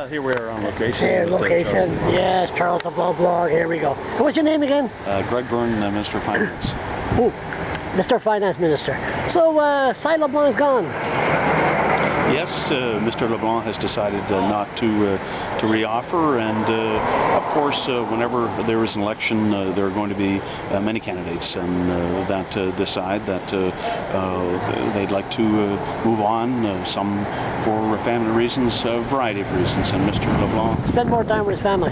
Here we are on location. Here, location. Yes, Charles the Blog. Here we go. And what's your name again? Greg Byrne, Minister of Finance. Ooh, Mr. Finance Minister. So, Cy LeBlanc is gone. Yes, Mr. LeBlanc has decided not to reoffer, and of course, whenever there is an election, there are going to be many candidates that decide that they'd like to move on. Some for family reasons, a variety of reasons, and Mr. LeBlanc spend more time with his family.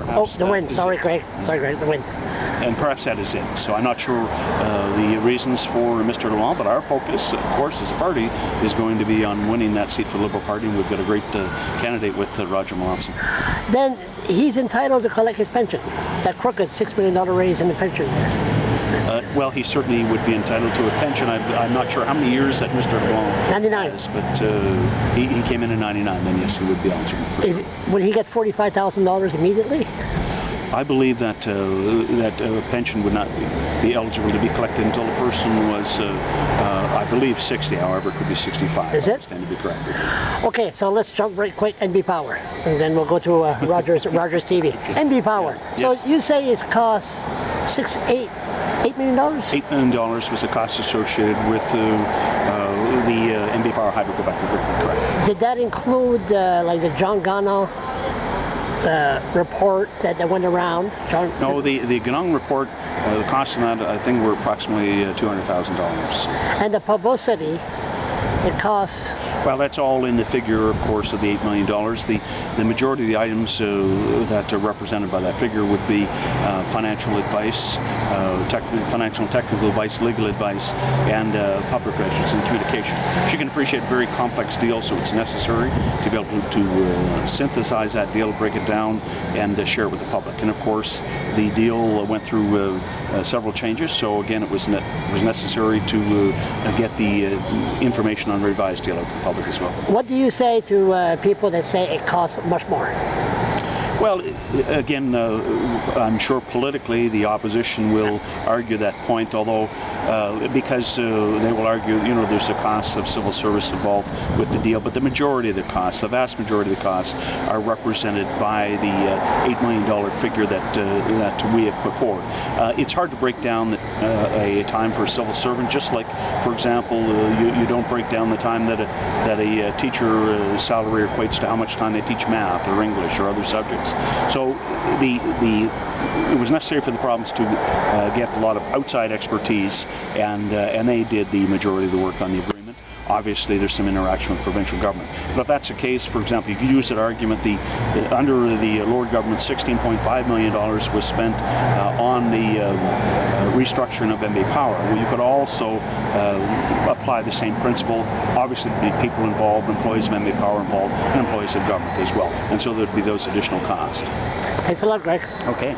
Oh, the wind. Sorry, Greg. Sorry, Greg. The wind. And perhaps that is it. So I'm not sure the reasons for Mr. LeBlanc, but our focus, of course, as a party, is going to be on winning that seat for the Liberal Party, and we've got a great candidate with Roger Melanson. Then he's entitled to collect his pension, that crooked $6 million raise in the pension. Well, he certainly would be entitled to a pension. I'm not sure how many years that Mr. LeBlanc 99 has, but he came in 99, then yes, he would be eligible. Will he get $45,000 immediately? I believe that pension would not be eligible to be collected until the person was, I believe, 60. However, it could be 65. Is it? I understand to be correct. Okay, so let's jump right quick. NB Power, and then we'll go to Rogers TV. NB Power. Yeah. So Yes. You say it costs $8 million? $8 million was the cost associated with the NB Power Hydro Quebec agreement. Correct. Did that include like the John Gano report that went around? No, the Ganong report, the cost of that, I think, were approximately $200,000. And the publicity, it costs... Well, that's all in the figure, of course, of the $8 million. The majority of the items that are represented by that figure would be financial advice, financial and technical advice, legal advice, and public relations and communication. As you can appreciate, a very complex deal, so it's necessary to be able to synthesize that deal, break it down, and share it with the public. And of course, the deal went through several changes, so again, it was necessary to get the information on the revised deal out to the public as well. What do you say to people that say it costs much more? Well, again, I'm sure politically the opposition will argue that point, although because they will argue, there's a cost of civil service involved with the deal, but the majority of the costs, the vast majority of the costs, are represented by the $8 million figure that we have put forward. It's hard to break down a time for a civil servant, just like, for example, you don't break down the time that a teacher's salary equates to how much time they teach math or English or other subjects. So it was necessary for the province to get a lot of outside expertise, and they did the majority of the work on the agreement. Obviously, there's some interaction with provincial government. But if that's the case, for example, you could use that argument, under the Lord government, $16.5 million was spent on the restructuring of NB Power. Well, you could also apply the same principle. Obviously, there'd be people involved, employees of NB Power involved, and employees of government as well. And so there'd be those additional costs. Thanks a lot, Greg. Okay.